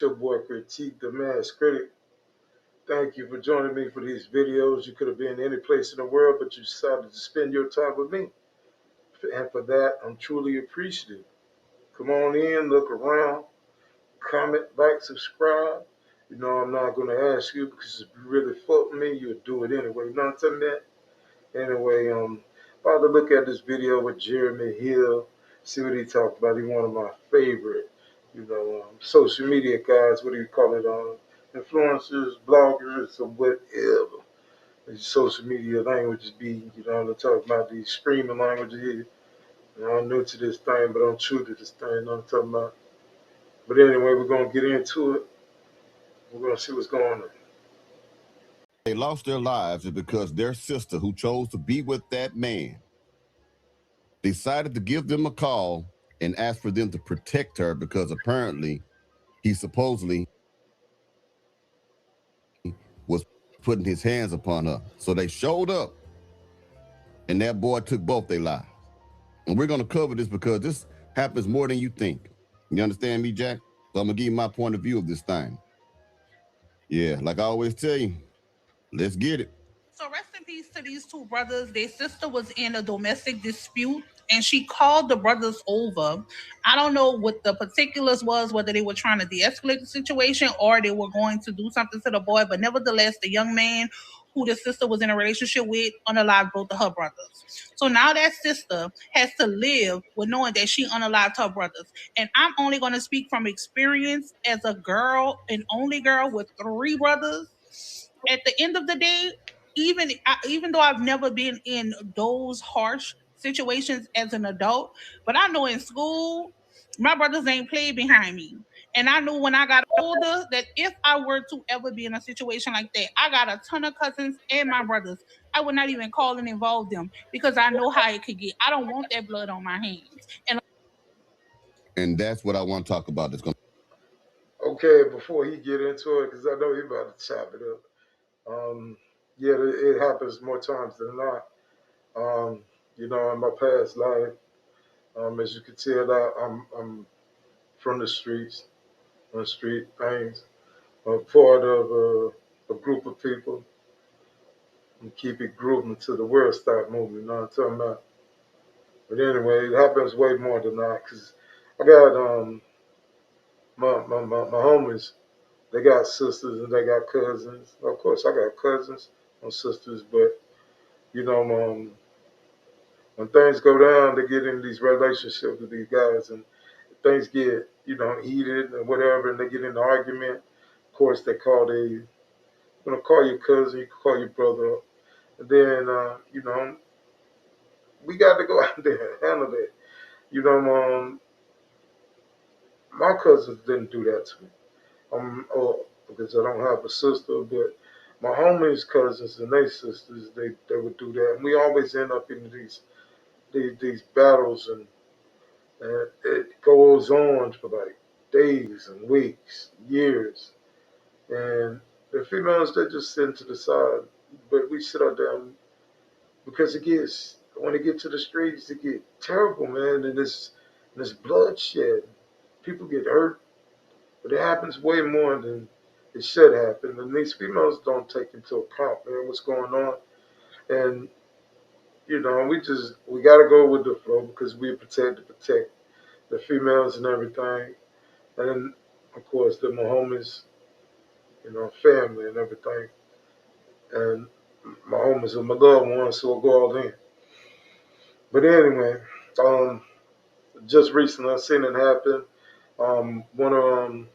Your boy Critique, the Mass Critic. Thank you for joining me for these videos. You could have been any place in the world, but you decided to spend your time with me. And for that, I'm truly appreciative. Come on in, look around, comment, like, subscribe. You know, I'm not going to ask you because if you really fuck with me, you'll do it anyway. You know what I'm saying? That? Anyway, about to look at this video with Jeremy Hill, see what he talked about. He's one of my favorite, social media guys. What do you call it? Influencers, bloggers, or whatever. These social media languages be, I'm talking about these screaming languages here. I'm new to this thing, but I'm true to this thing. You know what I'm talking about? But anyway, we're gonna get into it. We're gonna see what's going on. They lost their lives is because their sister, who chose to be with that man, decided to give them a call and ask for them to protect her because apparently he supposedly was putting his hands upon her. So they showed up and that boy took both their lives. And we're going to cover this because this happens more than you think. You understand me, Jack? So I'm going to give you my point of view of this thing. Yeah, like I always tell you, let's get it. So rest in peace to these two brothers. Their sister was in a domestic dispute and she called the brothers over. I don't know what the particulars was, whether they were trying to de-escalate the situation or they were going to do something to the boy. But nevertheless, the young man who the sister was in a relationship with unalived both of her brothers. So now that sister has to live with knowing that she unalived her brothers. And I'm only going to speak from experience as a girl, an only girl with three brothers. At the end of the day, even though I've never been in those harsh situations as an adult, but I know in school my brothers ain't played behind me. And I knew when I got older that if I were to ever be in a situation like that, I got a ton of cousins and my brothers. I would not even call and involve them because I know how it could get. I don't want that blood on my hands. And that's what I want to talk about. Okay, before he get into it, because I know he about to chop it up. Um, yeah, it happens more times than not. In my past life, as you can tell, I'm from the streets, on street things. I'm part of a group of people and keep it grooving until the world stop moving. You know what I'm talking about? But anyway, it happens way more than that because I got my homies. They got sisters and they got cousins. Of course, I got cousins and sisters, but you know, when things go down, they get in these relationships with these guys, and things get heated and whatever, and they get in an argument. Of course, they call call your cousin, you can call your brother up, and then we got to go out there and handle it. You know, my cousins didn't do that to me. Because I don't have a sister, but my homies' cousins and their sisters, they would do that, and we always end up in these battles, and it goes on for like days and weeks, years, and the females they just sit to the side, but we sit out there because it gets when it get to the streets, it get terrible, man, and this bloodshed. People get hurt, but it happens way more than it should happen. And these females don't take into account, man, what's going on. And, we gotta go with the flow because we protect the females and everything. And of course the my homies, family and everything. And my homies are my loved ones, so I'll go all in. But anyway, um just recently I seen it happen. One of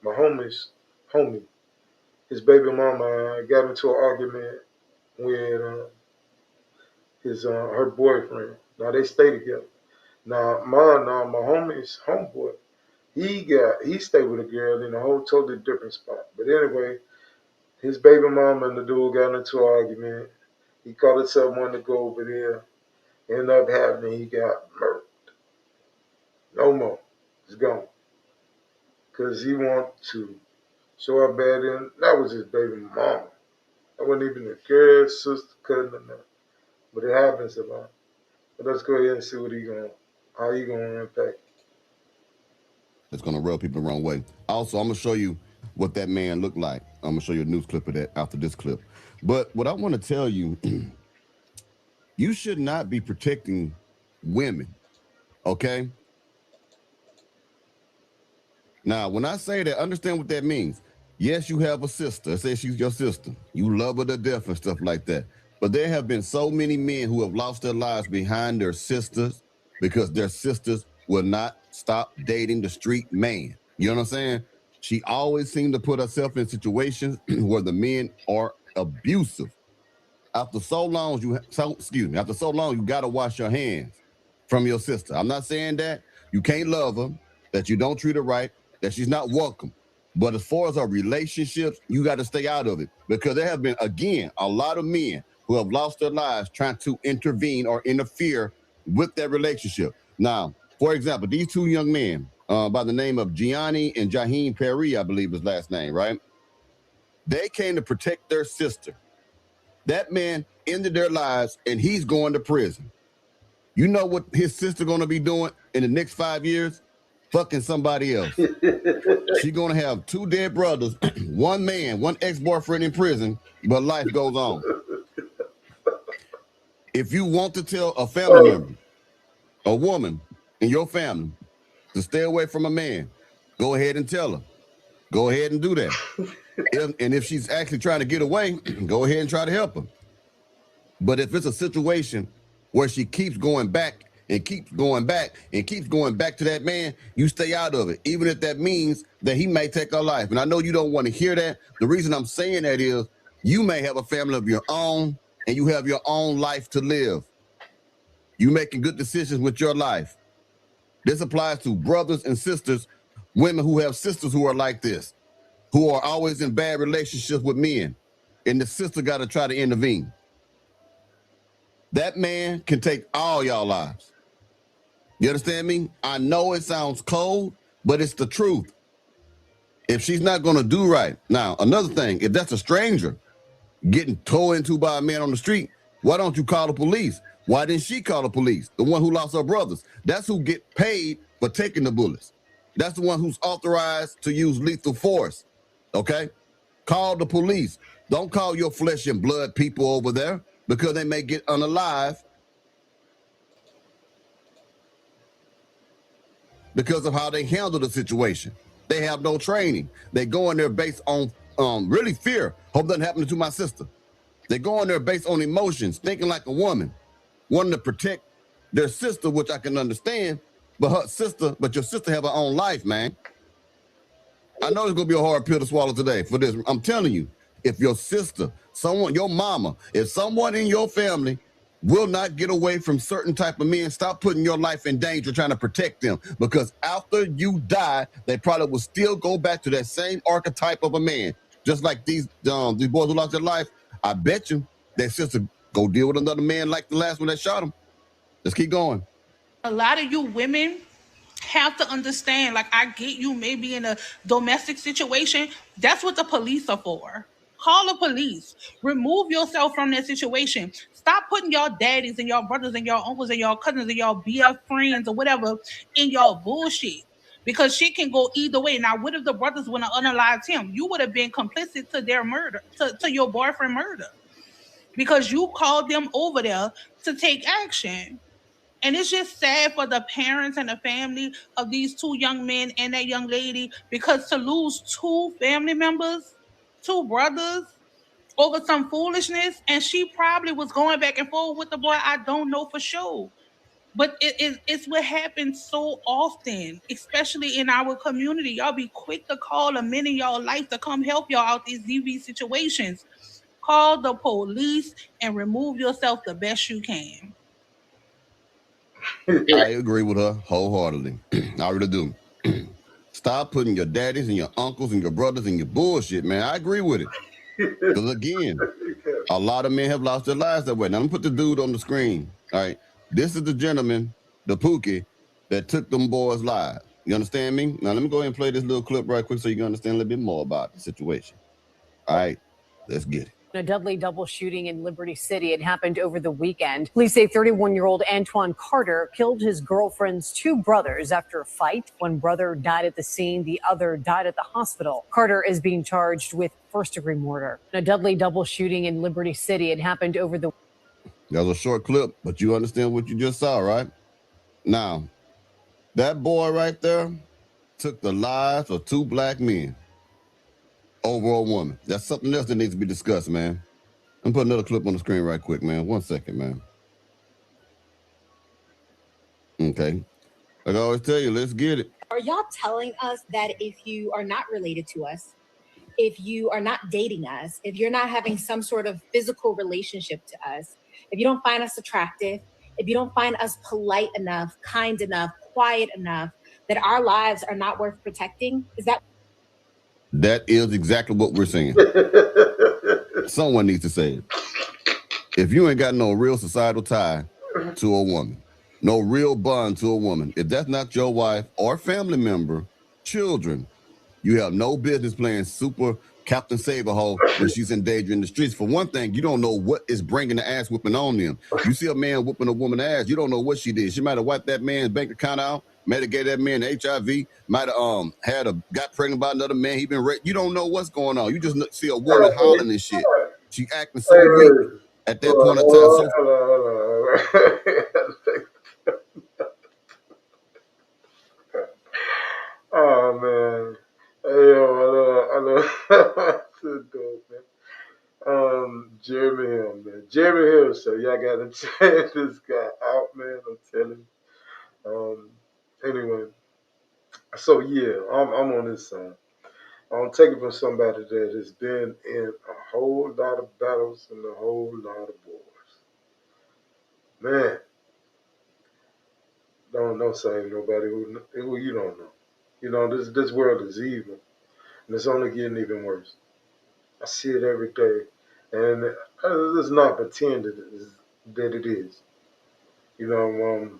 my homie, his baby mama got into an argument with his her boyfriend. Now they stay together. Now my homie's homeboy, he stayed with a girl in a whole totally different spot. But anyway, his baby mama and the dude got into an argument. He called himself wanting to go over there. Ended up happening. He got murdered. No more. He's gone. Cause he wanted to show how bad in. That was his baby mama. That wasn't even a girl, sister, cousin, or nothing. But it happens a lot. But let's go ahead and see how he gonna impact. It's going to rub people the wrong way. Also, I'm going to show you what that man looked like. I'm going to show you a news clip of that after this clip. But what I want to tell you, you should not be protecting women, okay? Now, when I say that, understand what that means. Yes, you have a sister. Say she's your sister. You love her to death and stuff like that. But there have been so many men who have lost their lives behind their sisters because their sisters will not stop dating the street man. You know what I'm saying? She always seemed to put herself in situations where the men are abusive. After so long, after so long, you got to wash your hands from your sister. I'm not saying that you can't love her, that you don't treat her right, that she's not welcome. But as far as our relationships, you got to stay out of it because there have been, again, a lot of men who have lost their lives trying to intervene or interfere with that relationship. Now, for example, these two young men by the name of Gianni and Jaheem Perry, I believe his last name, right? They came to protect their sister. That man ended their lives and he's going to prison. You know what his sister going to be doing in the next 5 years? Fucking somebody else. She's going to have two dead brothers, one man, one ex-boyfriend in prison, but life goes on. If you want to tell a family member, a woman in your family, to stay away from a man, go ahead and tell her. Go ahead and do that. And if she's actually trying to get away, go ahead and try to help her. But if it's a situation where she keeps going back and keeps going back and keeps going back to that man, you stay out of it, even if that means that he may take her life. And I know you don't want to hear that. The reason I'm saying that is you may have a family of your own and you have your own life to live. You making good decisions with your life. This applies to brothers and sisters, women who have sisters who are like this, who are always in bad relationships with men. And the sister got to try to intervene. That man can take all y'all lives. You understand me? I know it sounds cold, but it's the truth. If she's not going to do right. Now, another thing, if that's a stranger getting towed into by a man on the street, why don't you call the police? Why didn't she call the police? The one who lost her brothers. That's who get paid for taking the bullets. That's the one who's authorized to use lethal force. Okay? Call the police. Don't call your flesh and blood people over there because they may get unalive because of how they handle the situation. They have no training. They go in there based on really fear. Hope nothing happened to my sister. They go in there based on emotions, thinking like a woman, wanting to protect their sister, which I can understand, but your sister have her own life, man. I know it's gonna be a hard pill to swallow today for this. I'm telling you, if your sister, someone, your mama, if someone in your family will not get away from certain type of men, stop putting your life in danger trying to protect them. Because after you die, they probably will still go back to that same archetype of a man. Just like these boys who lost their life, I bet you their sister go deal with another man like the last one that shot him. Let's keep going. A lot of you women have to understand, like, I get you maybe in a domestic situation. That's what the police are for. Call the police. Remove yourself from that situation. Stop putting your daddies and your brothers and your uncles and your cousins and your BF friends or whatever in your bullshit. Because she can go either way. Now, what if the brothers want to unalive him? You would have been complicit to their murder, to your boyfriend murder. Because you called them over there to take action. And it's just sad for the parents and the family of these two young men and that young lady, because to lose two family members, two brothers, over some foolishness, and she probably was going back and forth with the boy. I don't know for sure. But it's what happens so often, especially in our community. Y'all be quick to call a men in y'all life to come help y'all out these DV situations. Call the police and remove yourself the best you can. I agree with her wholeheartedly. I really do. Stop putting your daddies and your uncles and your brothers in your bullshit, man. I agree with it. Because again, a lot of men have lost their lives that way. Now, I'm going to put the dude on the screen. All right. This is the gentleman, the Pookie, that took them boys' lives. You understand me? Now, let me go ahead and play this little clip right quick so you can understand a little bit more about the situation. All right. Let's get it. A deadly double shooting in Liberty City. It happened over the weekend. Police say 31-year-old Antoine Carter killed his girlfriend's two brothers after a fight. One brother died at the scene. The other died at the hospital. Carter is being charged with first-degree murder. A deadly double shooting in Liberty City. It happened over the... That was a short clip, but you understand what you just saw, right? Now, that boy right there took the lives of two black men over a woman. That's something else that needs to be discussed, man. I'm put another clip on the screen right quick, man. 1 second, man. Okay. Like I always tell you, let's get it. Are y'all telling us that if you are not related to us, if you are not dating us, if you're not having some sort of physical relationship to us, if you don't find us attractive, if you don't find us polite enough, kind enough, quiet enough, that our lives are not worth protecting? Is that? That is exactly what we're saying. Someone needs to say it. If you ain't got no real societal tie to a woman, no real bond to a woman, if that's not your wife or family member, children, you have no business playing super Captain Save-A-Ho when she's in danger in the streets. For one thing, you don't know what is bringing the ass whooping on them. You see a man whooping a woman's ass, you don't know what she did. She might have wiped that man's bank account out, might have gave that man HIV, might have got pregnant by another man. He been raped. You don't know what's going on. You just see a woman hollering and shit. She acting so weak at that point in time. Oh man, hey, yo, I know. Jeremy Hill, man. Jeremy Hill, so y'all gotta check this guy out, man. I'm telling you. Anyway, so yeah, I'm on this side. I'm taking from somebody that has been in a whole lot of battles and a whole lot of wars. Man, don't say nobody who you don't know. You know, this world is evil, and it's only getting even worse. I see it every day, and let's not pretend that it is. You know,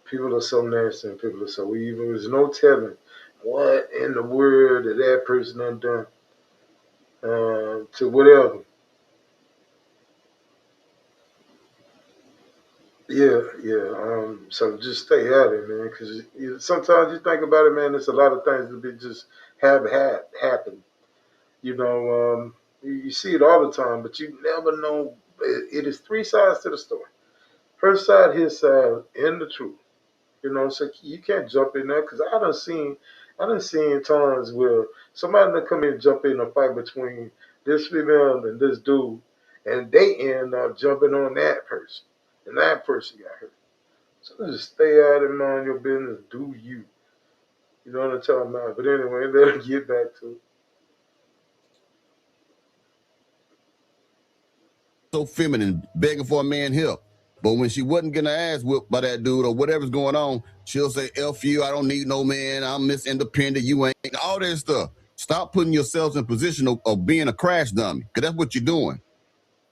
people are so nasty and people are so evil. There's no telling what in the world that person done done to whatever. Yeah. So just stay at it, man, because sometimes you think about it, man. There's a lot of things that be just have happen. You know, you see it all the time, but you never know. It is three sides to the story. Her side, his side, and the truth. You know, so you can't jump in there because I done seen times where somebody done come in and jump in a fight between this female and this dude, and they end up jumping on that person, and that person got hurt. So just stay out and mind your business, do you. You know what I'm talking about? But anyway, let's get back to it. So feminine, begging for a man help. But when she wasn't getting her ass whipped by that dude or whatever's going on, she'll say, F you, I don't need no man, I'm Miss Independent, you ain't, all that stuff. Stop putting yourselves in position of being a crash dummy, because that's what you're doing.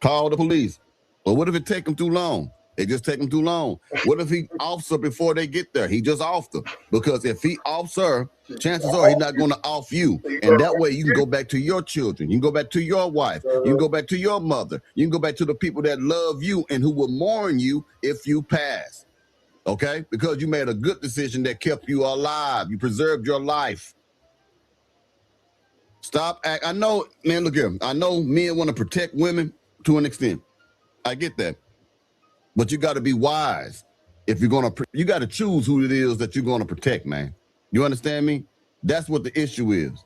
Call the police. But what if it take them too long? It just take them too long. What if he offs her before they get there? He just offed her. Because if he offs her, chances are he's not going to off you. And that way you can go back to your children. You can go back to your wife. You can go back to your mother. You can go back to the people that love you and who will mourn you if you pass. Okay? Because you made a good decision that kept you alive. You preserved your life. Stop. I know, man, look here. I know men want to protect women to an extent. I get that. But you got to be wise. If you're going to, you got to choose who it is that you're going to protect, man. You understand me? That's what the issue is.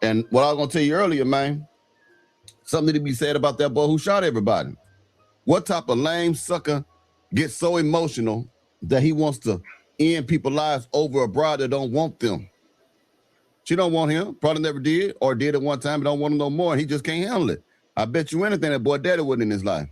And what I was going to tell you earlier, man, something to be said about that boy who shot everybody. What type of lame sucker gets so emotional that he wants to end people's lives over a bride that don't want them? She don't want him, probably never did, or did at one time, but don't want him no more, and he just can't handle it. I bet you anything that boy daddy wasn't in his life.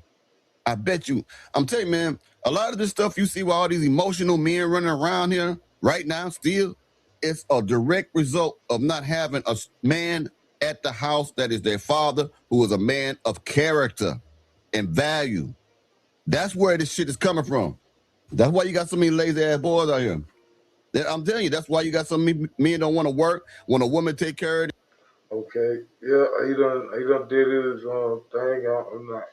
I bet you. I'm telling you, man, a lot of this stuff you see with all these emotional men running around here right now still, it's a direct result of not having a man at the house that is their father, who is a man of character and value. That's where this shit is coming from. That's why you got so many lazy ass boys out here. I'm telling you, that's why you got so many men don't want to work, when a woman take care of it. Okay, yeah, he done did his thing. I'm not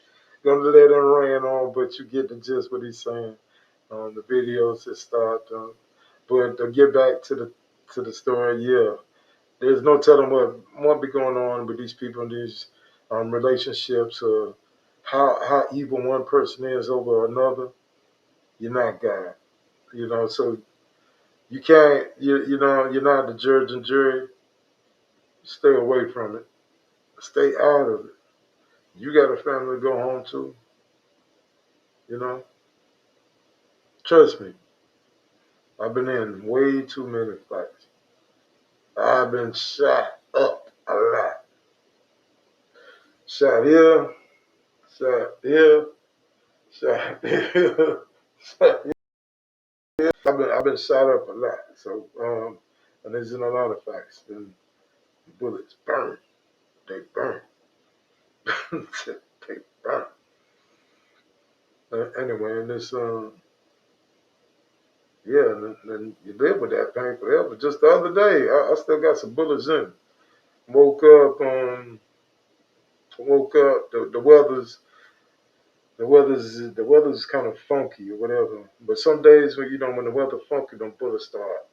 gonna let him rain on, but you get the gist what he's saying. The videos that start, but to get back to the story, yeah, there's no telling what might be going on with these people in these relationships, or how evil one person is over another. You're not God, so you can't, you're not the judge and jury. Stay away from it. Stay out of it. You got a family to go home to, you know. Trust me, I've been in way too many fights. I've been shot up a lot. Shot here, shot here, shot here, shot here. I've been shot up a lot. So and there's in a lot of facts. And bullets burn. They burn. They burn. Anyway, and this yeah, and you live with that pain forever. Just the other day, I still got some bullets in. Woke up, the weather's kind of funky or whatever. But some days when the weather funky, them bullets start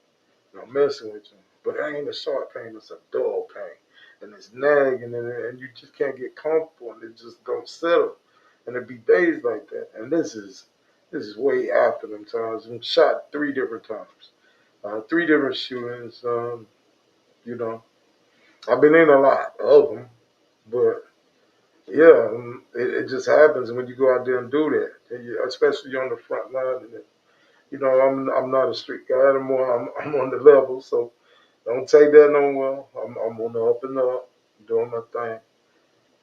messing with you. But it ain't a sharp pain, it's a dull pain. And it's nagging and you just can't get comfortable and it just don't settle. And it be days like that. And this is way after them times. I'm shot 3 different times. 3 different shootings. You know, I've been in a lot of them, but yeah, it just happens when you go out there and do that, and especially on the front line. And I'm not a street guy anymore. I'm on the level, so don't take that no well. I'm on the up and up, doing my thing,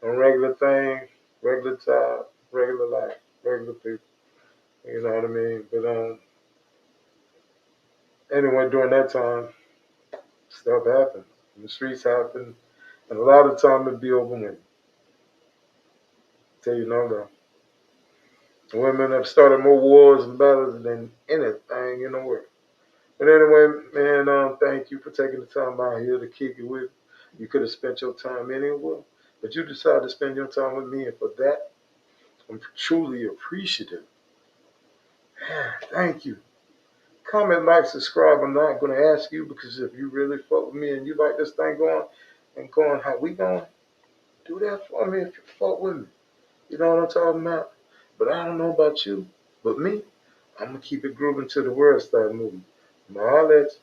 on regular thing, regular time, regular life, regular people. You know what I mean? But anyway, during that time, stuff happens. The streets happen, and a lot of time it be overwhelming. Tell you no though. Women have started more wars and battles than anything in the world. But anyway, man, thank you for taking the time out here to kick it with me. You could have spent your time anywhere, but you decided to spend your time with me, and for that, I'm truly appreciative. Thank you. Comment, like, subscribe. I'm not going to ask you because if you really fuck with me and you like this thing going and going how we going, do that for me if you fuck with me. You know what I'm talking about? But I don't know about you. But me, I'm going to keep it grooving till the world start moving. I'll let you.